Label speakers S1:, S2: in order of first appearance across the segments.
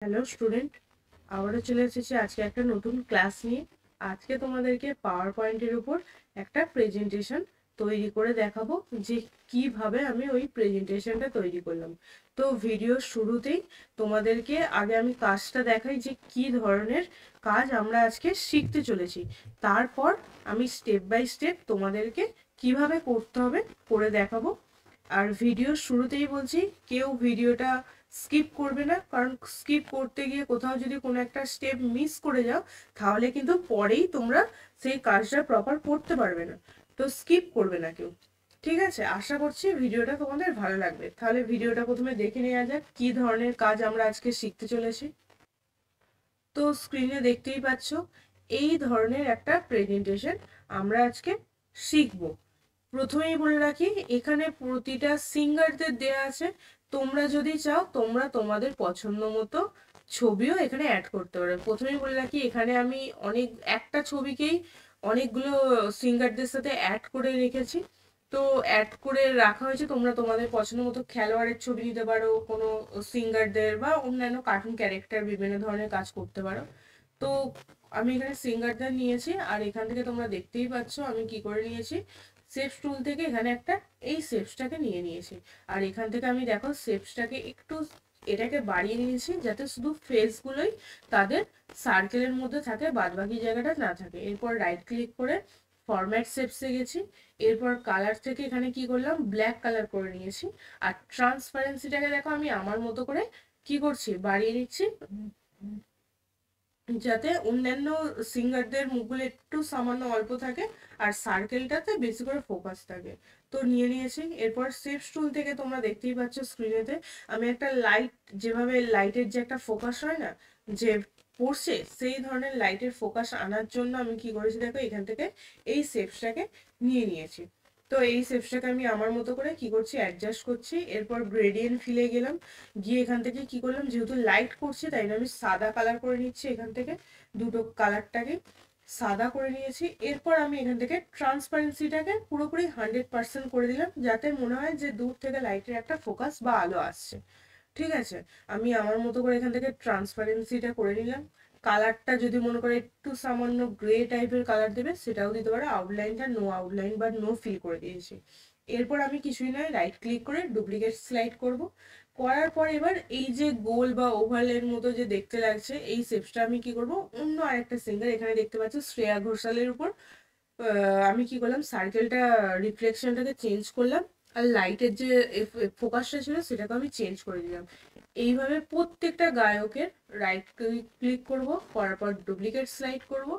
S1: Hello student, আবারও চলে এসেছি আজকে একটা নতুন ক্লাস নিয়ে। আজকে তোমাদেরকে পাওয়ার পয়েন্টের উপর একটা প্রেজেন্টেশন তৈরি করে দেখাবো যে কিভাবে আমি ওই প্রেজেন্টেশনটা তৈরি করলাম। তো ভিডিওর শুরুতেই তোমাদেরকে আগে আমি কাজটা দেখাই যে কি ধরনের কাজ আমরা আজকে শিখতে চলেছি। তারপর আমি স্টেপ বাই স্টেপ তোমাদেরকে কিভাবে করতে হবে করে দেখাবো। আর ভিডিওর শুরুতেই বলছি, কেউ ভিডিওটা স্কিপ করবে না, কারণ স্কিপ করতে গিয়ে কোথাও যদি কোনো একটা স্টেপ মিস করে যাও তাহলে কিন্তু পরেই তোমরা সেই কাজটা প্রপার করতে পারবে না। তো স্কিপ করবে না কেউ, ঠিক আছে? আশা করছি ভিডিওটা তোমাদের ভালো লাগবে। তাহলে ভিডিওটা প্রথমে দেখে নেওয়া যাক কি ধরনের কাজ আমরা আজকে শিখতে চলেছি। তো স্ক্রিনে দেখতেই পাচ্ছ এই ধরনের একটা প্রেজেন্টেশন আমরা আজকে শিখব। প্রথমেই বলে রাখি, এখানে প্রতিটা সিঙ্গারদের দেয়া আছে। তোমরা যদি চাও তোমরা তোমাদের পছন্দ মতো ছবিও এখানে অ্যাড করতে পারো। প্রথমেই বলে রাখি, এখানে আমি একটা ছবিকেই অনেকগুলো সিঙ্গারদের সাথে অ্যাড করে রেখেছি। তো অ্যাড করে রাখা হয়েছে, তোমরা তোমাদের পছন্দ মতো খেলোয়াড়ের ছবি নিতে পারো, কোনো সিঙ্গারদের বা অন্যান্য কার্টুন ক্যারেক্টার বিভিন্ন ধরনের কাজ করতে পারো। তো আমি এখানে সিঙ্গারদের নিয়েছি, আর এখান থেকে তোমরা দেখতেই পাচ্ছ আমি কি করে নিয়েছি। শেপস টুল থেকে এখানে একটা এই শেপসটাকে নিয়ে নিয়েছি, আর এখান থেকে আমি দেখো শেপসটাকে একটু এটাকে বাড়িয়ে নিয়েছি যাতে শুধু ফেসগুলোই তাদের সার্কেলের মধ্যে থাকে, বাদ বাকি জায়গাটা না থাকে। এরপর রাইট ক্লিক করে ফরম্যাট শেপসে গেছি। এরপর কালার থেকে এখানে কি করলাম, ব্ল্যাক কালার করে নিয়েছি। আর ট্রান্সপারেন্সিটাকে দেখো আমি আমার মতো করে কি করছি, বাড়িয়ে নিচ্ছি, যাতে অন্যান্য সিঙ্গারদের মুখগুলো একটু সামান্য অল্প থাকে আর সার্কেলটাতে বেশি করে ফোকাস থাকে। তো নিয়ে নিয়েছি। এরপর শেপস টুল থেকে তোমরা দেখতেই পাচ্ছ স্ক্রিনেতে আমি একটা লাইট, যেভাবে লাইটের যে একটা ফোকাস হয় না, যে পড়ছে, সেই ধরনের লাইটের ফোকাস আনার জন্য আমি কি করেছি দেখো, এখান থেকে এই শেপসটাকে নিয়ে নিয়েছি। তো এই শেপসটাকে আমি আমার মতো করে কি করছি, অ্যাডজাস্ট করছি। এরপর গ্রেডিয়েন্ট ফিলে গেলাম, গিয়ে এখান থেকে কি করলাম, যেহেতু লাইট করছে তাই আমি সাদা কালার করে নিচ্ছি। এখান থেকে দুটো কালারটাকে সাদা করে নিয়েছি। এরপর আমি এখান থেকে ট্রান্সপারেন্সিটাকে পুরোপুরি 100% করে দিলাম, যাতে মনে হয় যে দূর থেকে লাইটের একটা ফোকাস বা আলো আসছে। ঠিক আছে, আমি আমার মতো করে এখান থেকে ট্রান্সপারেন্সিটা করে নিলাম। কালারটা যদি মনে করে একটু সামান্য গ্রে টাইপের কালার দেবে সেটাও দিতে পারো। আউটলাইনটা নো আউটলাইন বা নো ফিল করে দিয়েছি। এরপর আমি কিছুই নয়, রাইট ক্লিক করে ডুপ্লিকেট স্লাইড করব। করার পর এবার এই যে গোল বা ওভালের মতো যে দেখতে লাগছে এই শেপসটা আমি কি করব, অন্য আরেকটা সিঙ্গার এখানে দেখতে পাচ্ছ শ্রেয়া ঘোষালের উপর আমি কি করলাম, সার্কেলটা রিফ্লেকশনটাকে চেঞ্জ করলাম, আর লাইটের যে ফোকাসটা ছিল সেটাকে আমি চেঞ্জ করে দিলাম। এইভাবে প্রত্যেকটা গায়কের রাইট ক্লিক করব, করার পর ডুপ্লিকেট স্লাইড করব,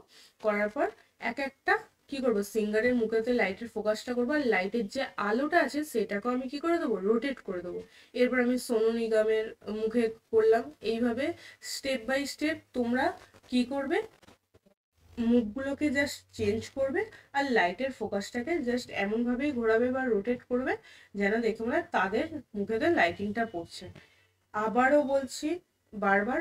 S1: করার পর এক একটা কি করব, সিঙ্গারের মুখেতে লাইটের ফোকাসটা করবো, আর লাইটের যে আলোটা আছে সেটাকেও আমি কি করে দেবো, রোটেট করে দেবো। এরপর আমি সোনু নিগমের মুখে করলাম। এইভাবে স্টেপ বাই স্টেপ তোমরা কি করবে, মুখগুলোকে জাস্ট চেঞ্জ করবে, আর লাইটের ফোকাসটাকে জাস্ট এমনভাবেই ঘোরাবে বা রোটেট করবে যেন দেখে মনে হয় তাদের মুখেতে লাইটিংটা পড়ছে। আবারও বলছি বারবার,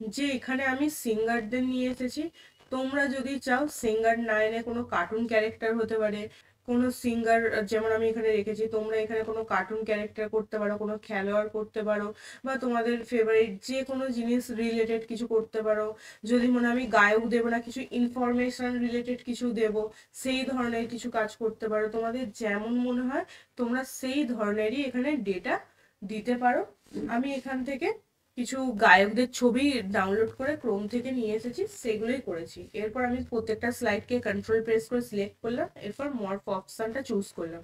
S1: যে এখানে আমি সিঙ্গারদের নিয়ে এসেছি। তোমরা যদি চাও সিঙ্গার না এনে কোনো কার্টুন ক্যারেক্টার হতে পারে, কোনো সিঙ্গার যেমন আমি এখানে রেখেছি, তোমরা এখানে কোনো কার্টুন ক্যারেক্টার করতে পারো, কোনো খেলোয়াড় করতে পারো, বা তোমাদের ফেভারিট যে কোনো জিনিস রিলেটেড কিছু করতে পারো। যদি মনে আমি গায়ক দেবো না, কিছু ইনফরমেশন রিলেটেড কিছু দেব, সেই ধরনের কিছু কাজ করতে পারো। তোমাদের যেমন মনে হয় তোমরা সেই ধরনেরই এখানে ডেটা দিতে পারো। আমি এখান থেকে কিছু গায়কদের ছবি ডাউনলোড করে ক্রোম থেকে নিয়ে এসেছি, সেগুলোই করেছি। এরপর আমি প্রত্যেকটা স্লাইডকে কন্ট্রোল প্রেস করে সিলেক্ট করলাম, এরপর মর্ফ অপশনটা চুজ করলাম।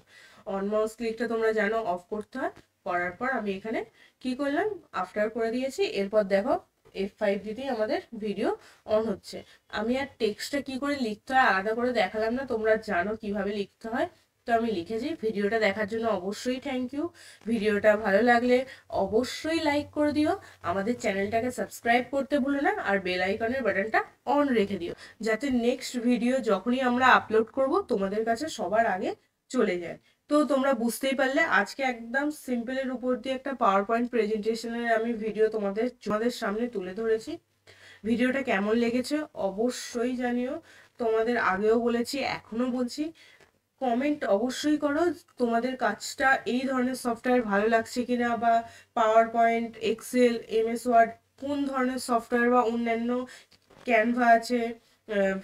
S1: অন মাউস ক্লিকটা তোমরা জানো অফ করতে হয়। করার পর আমি এখানে কি করলাম, আফটার করে দিয়েছি। এরপর দেখো F5 দিতেই আমাদের ভিডিও অন হচ্ছে। আমি আর টেক্সটটা কি করে লিখতে হয় আলাদা করে দেখালাম না, তোমরা জানো কিভাবে লিখতে হয়। তো আমি লিখেছি। ভিডিওটা দেখার জন্য অবশ্যই থ্যাংক ইউ। ভিডিওটা ভালো লাগলে অবশ্যই লাইক করে দিও, আমাদের চ্যানেলটাকে সাবস্ক্রাইব করতে ভুলো না, আর বেল আইকনের বাটনটা অন রেখে দিও, যাতে নেক্সট ভিডিও যখনই আমরা আপলোড করব তোমাদের কাছে সবার আগে চলে যায়। তো তোমরা বুঝতেই পারলে আজকে একদম সিম্পলের উপর দিয়ে একটা পাওয়ার পয়েন্ট প্রেজেন্টেশনের আমি ভিডিও তোমাদের সামনে তুলে ধরেছি। ভিডিওটা কেমন লেগেছে অবশ্যই জানিও। তোমাদের আগেও বলেছি, এখনো বলছি, কমেন্ট অবশ্যই করো তোমাদের কাজটা এই ধরনের সফটওয়্যার ভালো লাগছে কিনা, বা power point, Excel, MS Word কোন ধরনের সফটওয়্যার বা অন্যান্য ক্যানভা আছে,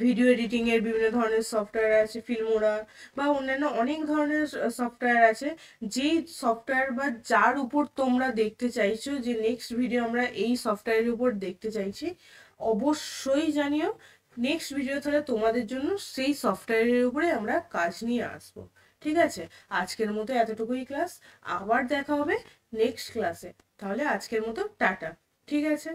S1: ভিডিও এডিটিং এর বিভিন্ন ধরনের সফটওয়্যার আছে, ফিল্মোরা বা অন্যান্য অনেক ধরনের সফটওয়্যার আছে। যেই সফটওয়্যার বা যার উপর তোমরা দেখতে চাইছো যে নেক্সট ভিডিও আমরা এই সফটওয়্যারের উপর দেখতে চাইছি, অবশ্যই জানিও। নেক্সট ভিডিও তাহলে তোমাদের জন্য সেই সফটওয়্যারের উপরে আমরা কাজ নিয়ে আসবো। ঠিক আছে, আজকের মতো এতটুকুই ক্লাস, আবার দেখা হবে নেক্সট ক্লাসে। তাহলে আজকের মতো টাটা। ঠিক আছে।